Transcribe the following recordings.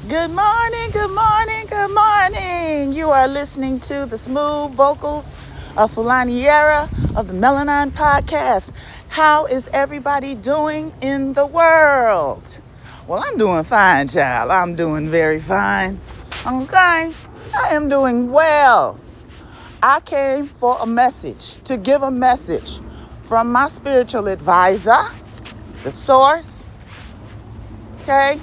Good morning, good morning, good morning. You are listening to the smooth vocals of Fulaniera of the Melanin Podcast. How is everybody doing in the world? Well, I'm doing fine, child. I'm doing very fine. Okay, I am doing well. I came for a message, to give a message from my spiritual advisor, the source, okay?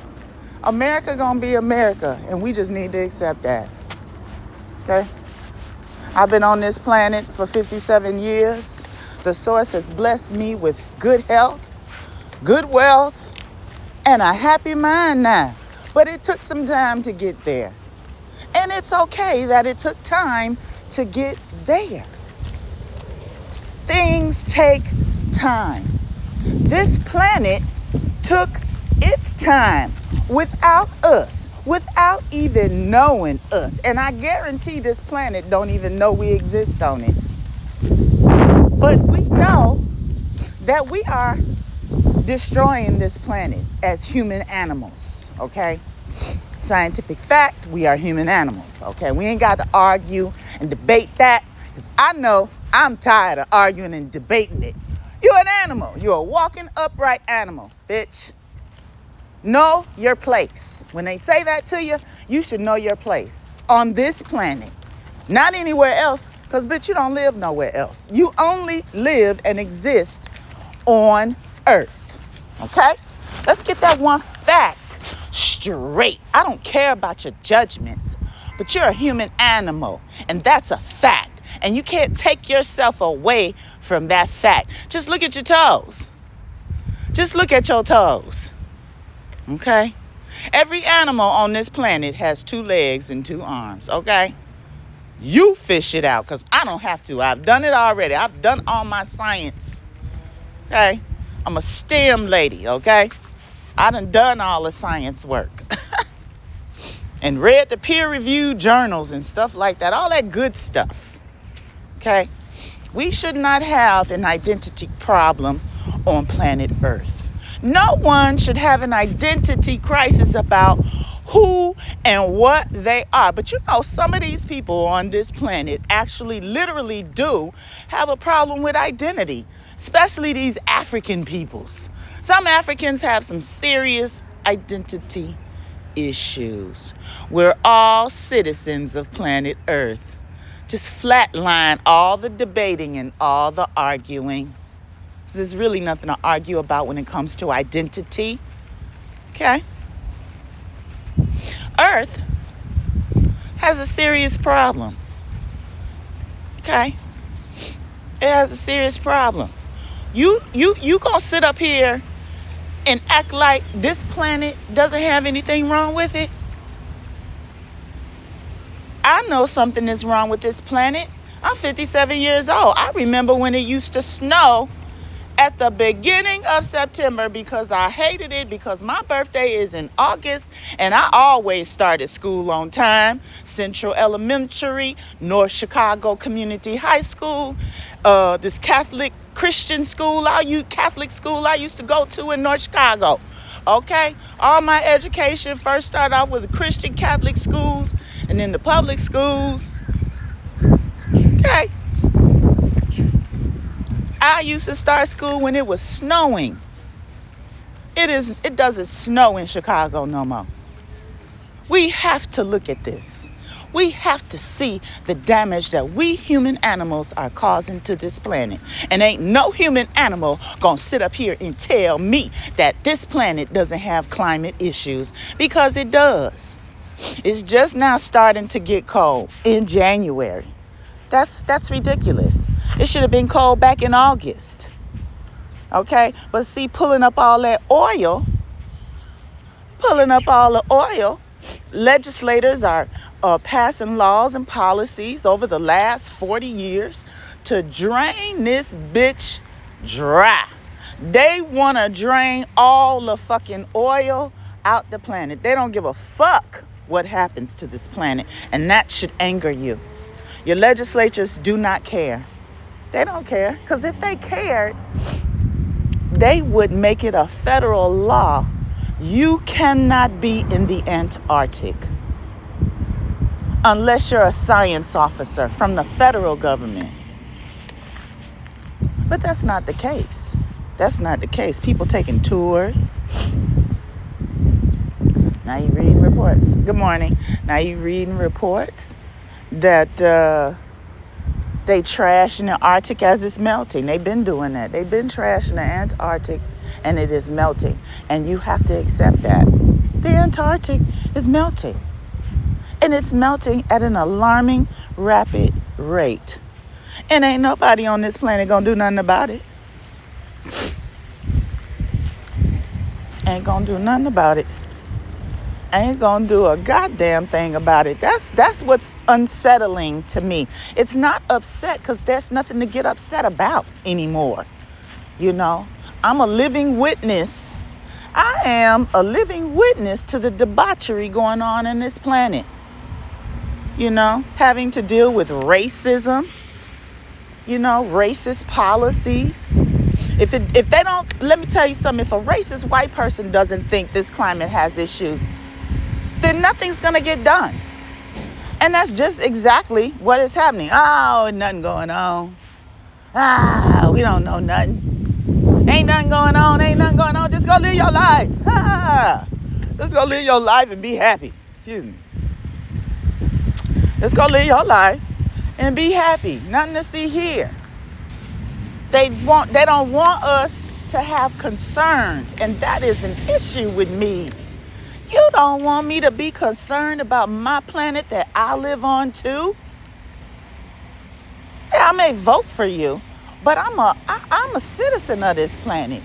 America gonna be America, and we just need to accept that, okay? I've been on this planet for 57 years. The source has blessed me with good health, good wealth, and a happy mind now. But it took some time to get there. And it's okay that it took time to get there. Things take time. This planet took its time without us, without even knowing us. And I guarantee this planet don't even know we exist on it. But we know that we are destroying this planet as human animals, okay? Scientific fact, we are human animals, okay? We ain't got to argue and debate that, because I know I'm tired of arguing and debating it. You're an animal. You're a walking upright animal, bitch. Know your place. When they say that to you, you should know your place on this planet. Not anywhere else, because, bitch, you don't live nowhere else. You only live and exist on Earth, okay? Let's get that one fact straight. I don't care about your judgments, but you're a human animal, and that's a fact. And you can't take yourself away from that fact. Just look at your toes. Just look at your toes. Okay? Every animal on this planet has 2 legs and 2 arms, okay? You fish it out, because I don't have to. I've done it already. I've done all my science, okay? I'm a STEM lady, okay? I done all the science work and read the peer-reviewed journals and stuff like that, all that good stuff, okay? We should not have an identity problem on planet Earth. No one should have an identity crisis about who and what they are. But you know, some of these people on this planet actually literally do have a problem with identity, especially these African peoples. Some Africans have some serious identity issues. We're all citizens of planet Earth. Just flatline all the debating and all the arguing. There's really nothing to argue about when it comes to identity. Okay? Earth has a serious problem. Okay? It has a serious problem. You gonna sit up here and act like this planet doesn't have anything wrong with it? I know something is wrong with this planet. I'm 57 years old. I remember when it used to snow at the beginning of September, because I hated it, because my birthday is in August and I always started school on time. Central Elementary, North Chicago Community High School, this Catholic Christian school, Catholic school I used to go to in North Chicago. Okay, all my education first started off with the Christian Catholic schools and then the public schools. Okay. I used to start school when it was snowing. It doesn't snow in Chicago no more. We have to look at this. We have to see the damage that we human animals are causing to this planet. And ain't no human animal gonna sit up here and tell me that this planet doesn't have climate issues, because it does. It's just now starting to get cold in January. That's ridiculous. It should have been cold back in August. Okay? But see, pulling up all the oil, legislators are passing laws and policies over the last 40 years to drain this bitch dry. They want to drain all the fucking oil out the planet. They don't give a fuck what happens to this planet. And that should anger you. Your legislatures do not care. They don't care, because if they cared, they would make it a federal law You cannot be in the Antarctic unless you're a science officer from the federal government. But that's not the case. That's not the case. People taking tours. Now you're reading reports. Good morning. Now you're reading reports that they trash in the Arctic as it's melting. They've been doing that. They've been trashing the Antarctic and it is melting. And you have to accept that. The Antarctic is melting. And it's melting at an alarming, rapid rate. And ain't nobody on this planet gonna do nothing about it. Ain't gonna do nothing about it. Ain't gonna do a goddamn thing about it. That's what's unsettling to me. It's not upset because there's nothing to get upset about anymore. You know, I'm a living witness. I am a living witness to the debauchery going on in this planet. You know, having to deal with racism, you know, racist policies. If they don't, let me tell you something, if a racist white person doesn't think this climate has issues, then nothing's going to get done. And that's just exactly what is happening. Oh, nothing going on. We don't know nothing. Ain't nothing going on. Ain't nothing going on. Just go live your life. Just go live your life and be happy. Excuse me. Just go live your life and be happy. Nothing to see here. They don't want us to have concerns, and that is an issue with me. You don't want me to be concerned about my planet that I live on too? Yeah, I may vote for you, but I'm a citizen of this planet.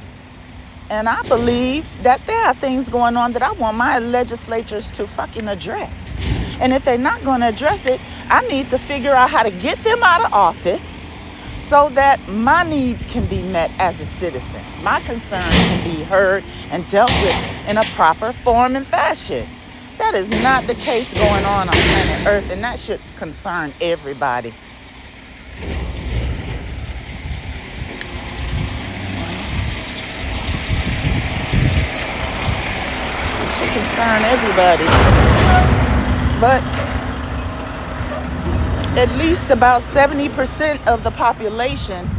And I believe that there are things going on that I want my legislatures to fucking address. And if they're not going to address it, I need to figure out how to get them out of office so that my needs can be met as a citizen. My concerns can be heard and dealt with in a proper form and fashion. That is not the case going on planet Earth, and that should concern everybody. It should concern everybody. But at least about 70% of the population,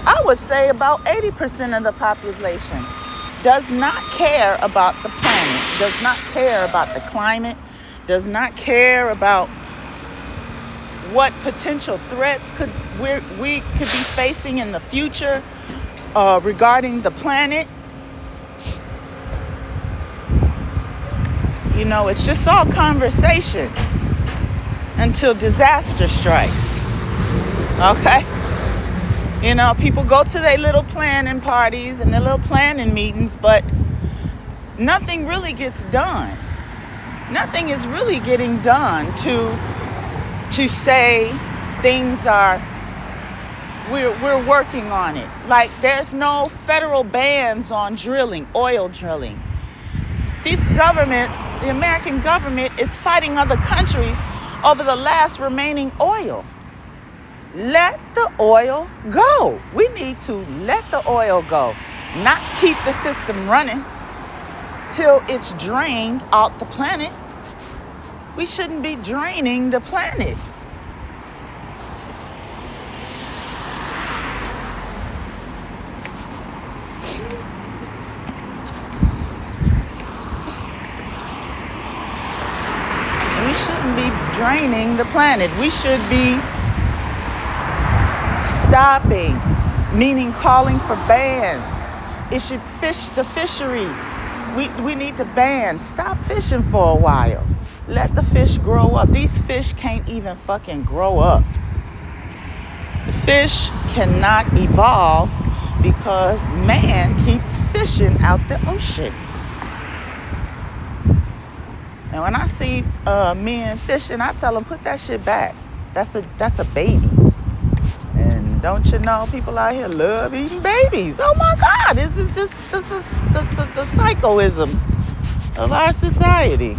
I would say about 80% of the population, does not care about the planet, does not care about the climate, does not care about what potential threats we could be facing in the future regarding the planet. You know, it's just all conversation until disaster strikes. Okay? You know, people go to their little planning parties and their little planning meetings, but nothing really gets done. Nothing is really getting done to say things are, we're working on it. Like there's no federal bans on drilling, oil drilling. This government, the American government, is fighting other countries over the last remaining oil. Let the oil go. We need to let the oil go, not keep the system running till it's drained out the planet. We shouldn't be draining the planet. We shouldn't be draining the planet. We should be stopping, meaning calling for bans. It should fish the fishery. We need to ban. Stop fishing for a while. Let the fish grow up. These fish can't even fucking grow up. The fish cannot evolve because man keeps fishing out the ocean. And when I see men fishing, I tell them, put that shit back. That's a baby. And don't you know, people out here love eating babies. Oh my God, this is the psychoism of our society.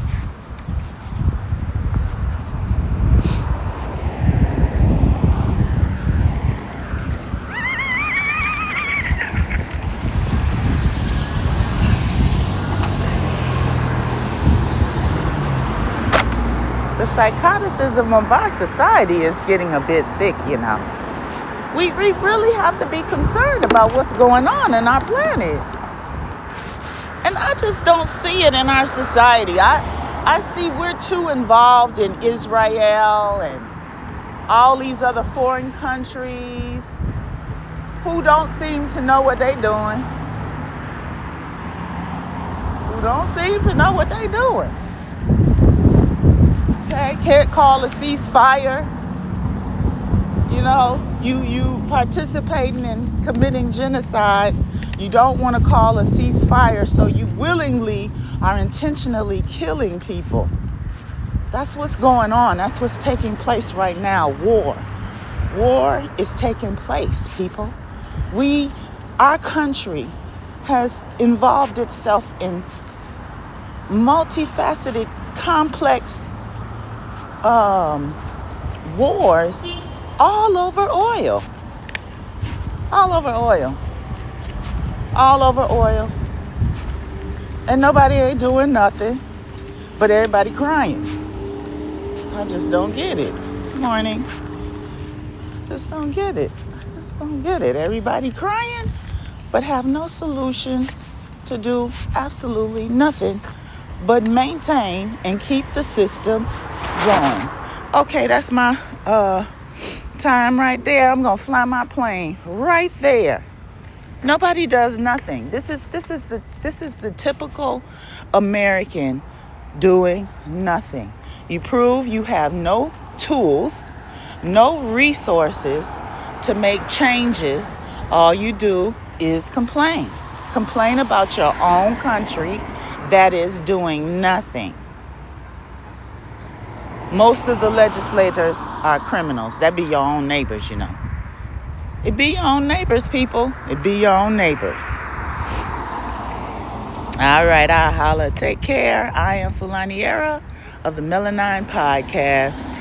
The psychoticism of our society is getting a bit thick, We really have to be concerned about what's going on in our planet. And I just don't see it in our society. I see we're too involved in Israel and all these other foreign countries who don't seem to know what they're doing. Who don't seem to know what they're doing. Okay, can't call a ceasefire. You participating in committing genocide. You don't want to call a ceasefire, so you willingly are intentionally killing people. That's what's going on. That's what's taking place right now. War is taking place, people. Our country has involved itself in multifaceted, complex wars all over oil. And nobody ain't doing nothing, but everybody crying. I just don't get it. Good morning. Just don't get it. Everybody crying, but have no solutions to do absolutely nothing but maintain and keep the system going. Okay, that's my time right there. I'm gonna fly my plane right there. Nobody does nothing. This is the typical American doing nothing. You prove you have no tools, no resources to make changes. All you do is complain. Complain about your own country that is doing nothing. Most of the legislators are criminals. That be your own neighbors, It be your own neighbors, people. It be your own neighbors. All right, I'll holla. Take care. I am Fulaniera of the Melanine Podcast.